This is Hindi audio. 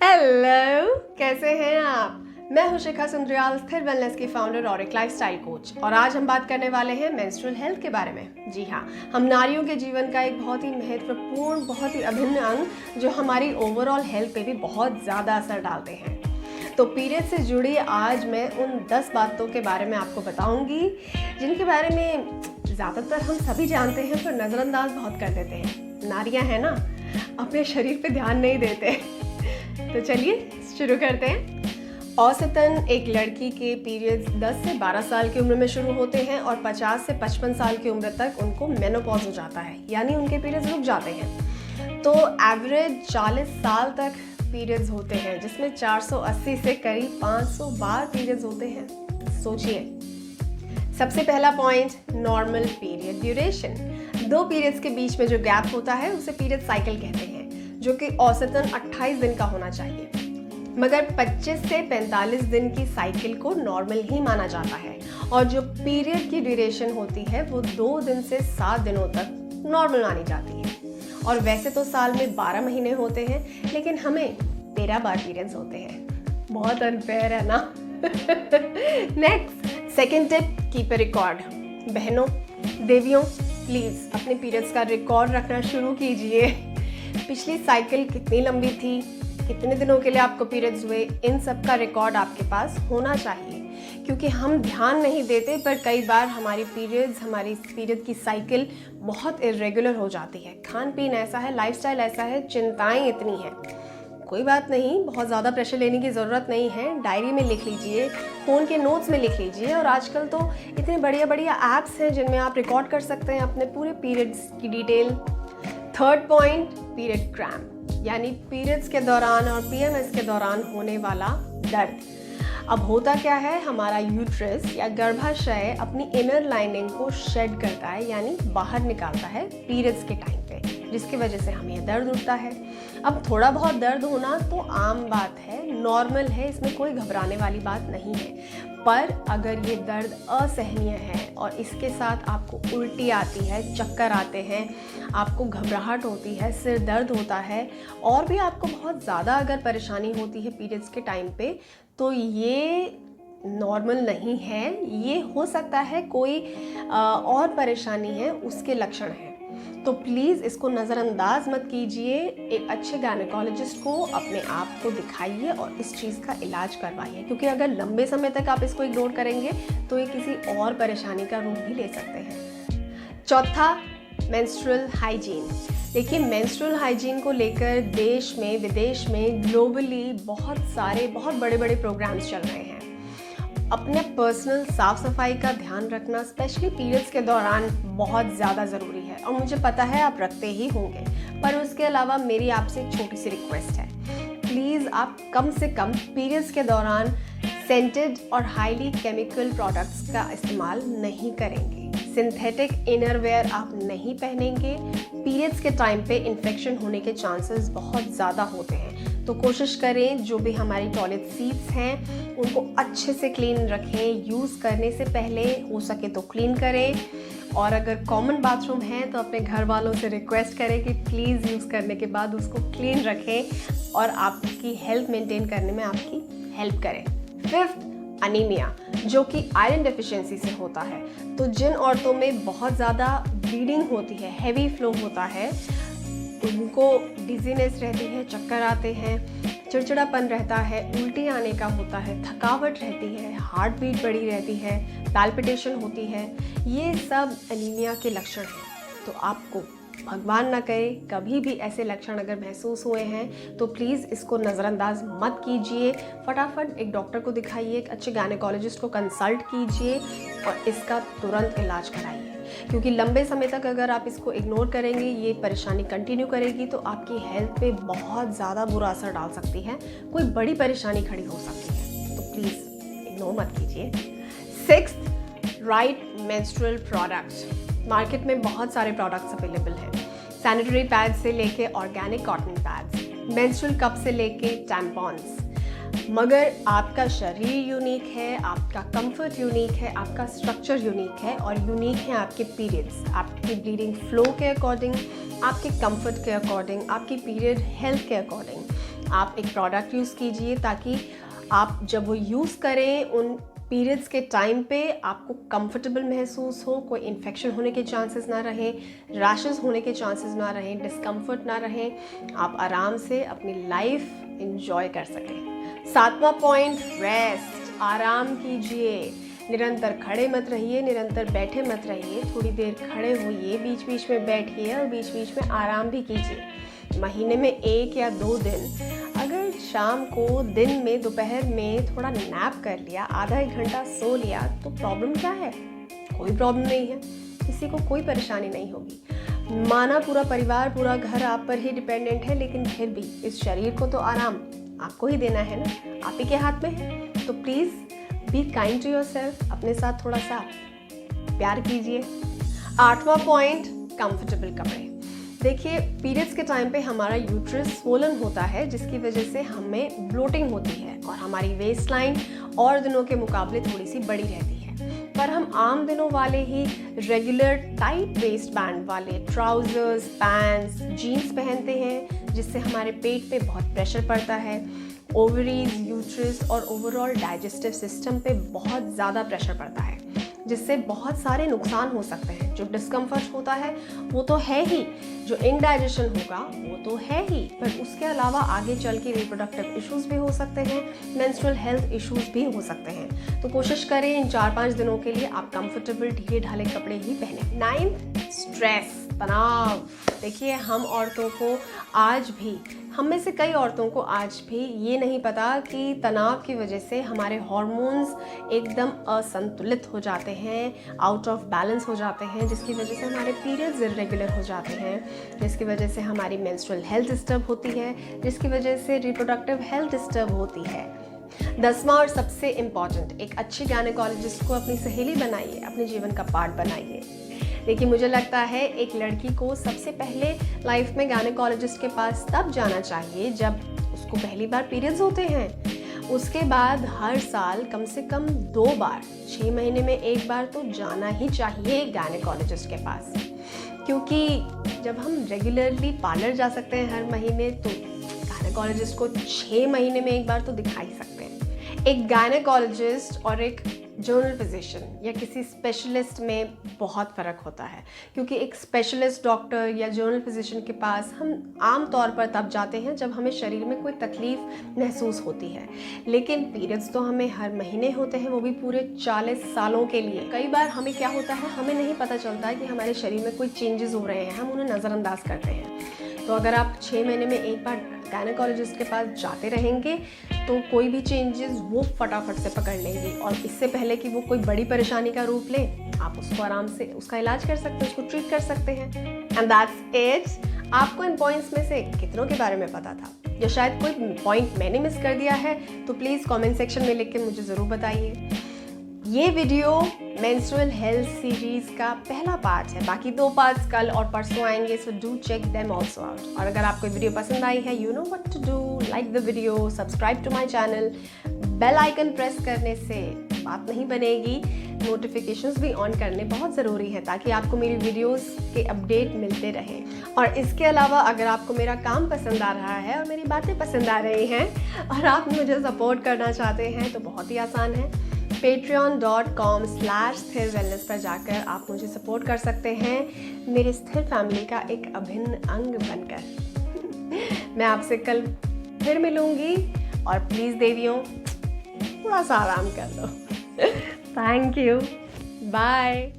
हेलो, कैसे हैं आप? मैं हूं शिखा सुंदरियाल, स्थिर वेलनेस की फाउंडर और एक लाइफस्टाइल कोच। और आज हम बात करने वाले हैं मेंस्ट्रुअल हेल्थ के बारे में। जी हाँ, हम नारियों के जीवन का एक बहुत ही महत्वपूर्ण, बहुत ही अभिन्न अंग जो हमारी ओवरऑल हेल्थ पे भी बहुत ज़्यादा असर डालते हैं। तो पीरियड से जुड़ी आज मैं उन 10 बातों के बारे में आपको बताऊंगी जिनके बारे में ज़्यादातर हम सभी जानते हैं पर नज़रअंदाज बहुत कर देते हैं। नारियाँ हैं ना, अपने शरीर पे ध्यान नहीं देते। तो चलिए शुरू करते हैं। औसतन एक लड़की के पीरियड्स 10 से 12 साल की उम्र में शुरू होते हैं और 50 से 55 साल की उम्र तक उनको मेनोपॉज हो जाता है, यानी उनके पीरियड्स रुक जाते हैं। तो एवरेज 40 साल तक पीरियड्स होते हैं, जिसमें 480 से करीब 500 बार पीरियड्स होते हैं। सोचिए, सबसे पहला point, normal period duration. 2 periods के बीच में जो गैप होता है उसे पीरियड साइकिल कहते हैं, जो कि औसतन 28 दिन का होना चाहिए। मगर 25 से 45 दिन की साइकिल को नॉर्मल ही माना जाता है और जो पीरियड की ड्यूरेशन होती है वो 2 दिन से 7 दिनों तक नॉर्मल मानी जाती है। और वैसे तो साल में 12 महीने होते हैं, लेकिन हमें 13 बार पीरियड्स होते हैं। बहुत अनफेयर है ना? Next, second tip, keep a record. बहनों, देवियों, प्लीज़ अपने पीरियड्स का रिकॉर्ड रखना शुरू कीजिए। पिछली साइकिल कितनी लंबी थी, कितने दिनों के लिए आपको पीरियड्स हुए, इन सब का रिकॉर्ड आपके पास होना चाहिए। क्योंकि हम ध्यान नहीं देते, पर कई बार हमारी पीरियड की साइकिल बहुत इरेगुलर हो जाती है। खान पीन ऐसा है, लाइफस्टाइल ऐसा है, चिंताएं इतनी हैं। कोई बात नहीं, बहुत ज़्यादा प्रेशर लेने की ज़रूरत नहीं है। डायरी में लिख लीजिए, फ़ोन के नोट्स में लिख लीजिए। और आजकल तो इतने बढ़िया बढ़िया ऐप्स हैं जिनमें आप रिकॉर्ड कर सकते हैं अपने पूरे पीरियड्स की detail. Third point, period cramp, यानी पीरियड्स के दौरान और पीएमएस के दौरान होने वाला दर्द। अब होता क्या है, हमारा यूट्रस या गर्भाशय अपनी इनर लाइनिंग को शेड करता है, यानी बाहर निकालता है पीरियड्स के टाइम पे, जिसकी वजह से हमें यह दर्द उठता है। अब थोड़ा बहुत दर्द होना तो आम बात है, नॉर्मल है, इसमें कोई घबराने वाली बात नहीं है। पर अगर ये दर्द असहनीय है और इसके साथ आपको उल्टी आती है, चक्कर आते हैं, आपको घबराहट होती है, सिर दर्द होता है और भी आपको बहुत ज़्यादा अगर परेशानी होती है पीरियड्स के टाइम पे, तो ये नॉर्मल नहीं है। ये हो सकता है कोई और परेशानी है, उसके लक्षण हैं। तो प्लीज़ इसको नज़रअंदाज मत कीजिए। एक अच्छे गायनेकोलॉजिस्ट को अपने आप को दिखाइए और इस चीज़ का इलाज करवाइए, क्योंकि अगर लंबे समय तक आप इसको इग्नोर करेंगे तो ये किसी और परेशानी का रूप भी ले सकते हैं। चौथा, मेंस्ट्रुअल हाइजीन। देखिए, मेंस्ट्रुअल हाइजीन को लेकर देश में, विदेश में, ग्लोबली बहुत बड़े बड़े प्रोग्राम्स चल रहे हैं। अपने पर्सनल साफ सफाई का ध्यान रखना, स्पेशली पीरियड्स के दौरान, बहुत ज़्यादा ज़रूरी है और मुझे पता है आप रखते ही होंगे। पर उसके अलावा मेरी आपसे एक छोटी सी रिक्वेस्ट है, प्लीज़ आप कम से कम पीरियड्स के दौरान सेंटेड और हाईली केमिकल प्रोडक्ट्स का इस्तेमाल नहीं करेंगे। सिंथेटिक इनरवेयर आप नहीं पहनेंगे। पीरियड्स के टाइम पे इन्फेक्शन होने के चांसेस बहुत ज़्यादा होते हैं। तो कोशिश करें जो भी हमारी टॉयलेट सीट्स हैं उनको अच्छे से क्लीन रखें। यूज़ करने से पहले हो सके तो क्लीन करें। और अगर कॉमन बाथरूम है तो अपने घर वालों से रिक्वेस्ट करें कि प्लीज़ यूज़ करने के बाद उसको क्लीन रखें और आपकी हेल्थ मेंटेन करने में आपकी हेल्प करें। फिफ्थ, अनीमिया, जो कि आयरन डेफिशिएंसी से होता है। तो जिन औरतों में बहुत ज़्यादा ब्लीडिंग होती है, हैवी फ्लो होता है, उनको डिजीनेस रहती है, चक्कर आते हैं, चिड़चिड़ापन रहता है, उल्टी आने का होता है, थकावट रहती है, हार्ट बीट बढ़ी रहती है, पैल्पिटेशन होती है, ये सब एनीमिया के लक्षण हैं। तो आपको भगवान ना करे कभी भी ऐसे लक्षण अगर महसूस हुए हैं तो प्लीज़ इसको नज़रअंदाज मत कीजिए। फटाफट एक डॉक्टर को दिखाइए, एक अच्छे गायनेकोलॉजिस्ट को कंसल्ट कीजिए और इसका तुरंत इलाज कराइए। क्योंकि लंबे समय तक अगर आप इसको इग्नोर करेंगे, ये परेशानी कंटिन्यू करेगी तो आपकी हेल्थ पे बहुत ज़्यादा बुरा असर डाल सकती है, कोई बड़ी परेशानी खड़ी हो सकती है। तो प्लीज़ इग्नोर मत कीजिए। Sixth, right menstrual products. Market में बहुत सारे प्रोडक्ट्स अवेलेबल हैं, सैनिटरी पैड से लेके organic cotton pads, menstrual cup से लेके टैम्पॉन्स। मगर आपका शरीर यूनिक है, आपका कंफर्ट यूनिक है, आपका स्ट्रक्चर यूनिक है और यूनिक है आपके पीरियड्स, आपकी ब्लीडिंग फ्लो के अकॉर्डिंग, आपके कंफर्ट के अकॉर्डिंग, आपकी पीरियड हेल्थ के अकॉर्डिंग। आप एक प्रोडक्ट यूज़ कीजिए ताकि आप जब वो यूज़ करें उन पीरियड्स के टाइम पे आपको कंफर्टेबल महसूस हो, कोई इन्फेक्शन होने के चांसेस ना रहें, रैशेस होने के चांसेस ना रहें, डिस्कम्फर्ट ना रहें, आप आराम से अपनी लाइफ एंजॉय कर सकें। 7वां पॉइंट, रेस्ट, आराम कीजिए। निरंतर खड़े मत रहिए, निरंतर बैठे मत रहिए, थोड़ी देर खड़े होइए, बीच बीच में बैठिए और बीच बीच में आराम भी कीजिए। महीने में 1 या 2 दिन अगर शाम को, दिन में, दोपहर में थोड़ा नैप कर लिया, आधा 1 घंटा सो लिया तो प्रॉब्लम क्या है? कोई प्रॉब्लम नहीं है, किसी को कोई परेशानी नहीं होगी। माना पूरा परिवार, पूरा घर आप पर ही डिपेंडेंट है, लेकिन फिर भी इस शरीर को तो आराम आपको ही देना है ना, आप ही के हाथ में है। तो please be kind to yourself, अपने साथ थोड़ा सा प्यार कीजिए। 8वां पॉइंट, कंफर्टेबल कपड़े। देखिए, पीरियड्स के टाइम पे हमारा यूट्रस स्वोलन होता है, जिसकी वजह से हमें ब्लोटिंग होती है और हमारी वेस्ट लाइन और दिनों के मुकाबले थोड़ी सी बड़ी रहती है। पर हम आम दिनों वाले ही रेगुलर टाइट वेस्ट बैंड वाले ट्राउजर्स, पैंट्स, जीन्स पहनते हैं, जिससे हमारे पेट पे बहुत प्रेशर पड़ता है, ओवरीज, यूट्रस और ओवरऑल डाइजेस्टिव सिस्टम पे बहुत ज़्यादा प्रेशर पड़ता है, जिससे बहुत सारे नुकसान हो सकते हैं। जो डिस्कम्फर्ट होता है वो तो है ही, जो इनडाइजेशन होगा वो तो है ही, पर उसके अलावा आगे चल के रिप्रोडक्टिव इश्यूज भी हो सकते हैं, मेंस्ट्रुअल हेल्थ इश्यूज भी हो सकते हैं। तो कोशिश करें इन 4-5 दिनों के लिए आप कंफर्टेबल ढीले ढाले कपड़े ही पहने। 9th, स्ट्रेस, तनाव। देखिए, हम में से कई औरतों को आज भी ये नहीं पता कि तनाव की वजह से हमारे हार्मोन्स एकदम असंतुलित हो जाते हैं, आउट ऑफ बैलेंस हो जाते हैं, जिसकी वजह से हमारे पीरियड्स इरेगुलर हो जाते हैं, जिसकी वजह से हमारी मेंस्ट्रुअल हेल्थ डिस्टर्ब होती है, जिसकी वजह से रिप्रोडक्टिव हेल्थ डिस्टर्ब होती है। 10वां और सबसे इम्पॉर्टेंट, एक अच्छी गायनेकोलॉजिस्ट को अपनी सहेली बनाइए, अपने जीवन का पार्ट बनाइए। देखिए, मुझे लगता है एक लड़की को सबसे पहले लाइफ में गायनेकोलॉजिस्ट के पास तब जाना चाहिए जब उसको पहली बार पीरियड्स होते हैं। उसके बाद हर साल कम से कम 2 बार, 6 महीने में 1 बार तो जाना ही चाहिए गायनेकोलॉजिस्ट के पास, क्योंकि जब हम रेगुलरली पार्लर जा सकते हैं हर महीने, तो गायनेकोलॉजिस्ट को 6 महीने में 1 बार तो दिखा ही सकते हैं। एक गायनेकोलॉजिस्ट और एक जनरल फिजिशियन या किसी स्पेशलिस्ट में बहुत फ़र्क होता है, क्योंकि एक स्पेशलिस्ट डॉक्टर या जनरल फिजिशियन के पास हम आम तौर पर तब जाते हैं जब हमें शरीर में कोई तकलीफ़ महसूस होती है, लेकिन पीरियड्स तो हमें हर महीने होते हैं, वो भी पूरे 40 सालों के लिए। कई बार हमें क्या होता है, हमें नहीं पता चलता कि हमारे शरीर में कोई चेंजेस हो रहे हैं, हम उन्हें नज़रअंदाज करते हैं। तो अगर आप 6 महीने में 1 बार गायनेकोलॉजिस्ट के पास जाते रहेंगे तो कोई भी चेंजेस वो फटाफट से पकड़ लेंगी, और इससे पहले कि वो कोई बड़ी परेशानी का रूप ले, आप उसको आराम से उसका इलाज कर सकते हैं, उसको ट्रीट कर सकते हैं। And that's it. आपको इन पॉइंट्स में से कितनों के बारे में पता था, या शायद कोई पॉइंट मैंने मिस कर दिया है, तो प्लीज़ कमेंट सेक्शन में लिख के मुझे ज़रूर बताइए। ये वीडियो मेंस्ट्रुअल हेल्थ सीरीज का पहला पार्ट है, बाकी 2 पार्ट्स कल और परसों आएंगे, so do check them also out. और अगर आपको वीडियो पसंद आई है, you know what to do, like the video, subscribe to my channel, bell icon press करने से बात नहीं बनेगी, नोटिफिकेशंस भी ऑन करने बहुत ज़रूरी है ताकि आपको मेरी वीडियोस के अपडेट मिलते रहें। और इसके अलावा अगर आपको मेरा काम पसंद आ रहा है और मेरी बातें पसंद आ रही हैं और आप मुझे सपोर्ट करना चाहते हैं, तो बहुत ही आसान है, patreon.com/स्थिर वेलनेस पर जाकर आप मुझे सपोर्ट कर सकते हैं, मेरी स्थिर फैमिली का एक अभिन्न अंग बनकर। मैं आपसे कल फिर मिलूंगी, और प्लीज़ देवियों, थोड़ा सा आराम कर लो। Thank you, bye.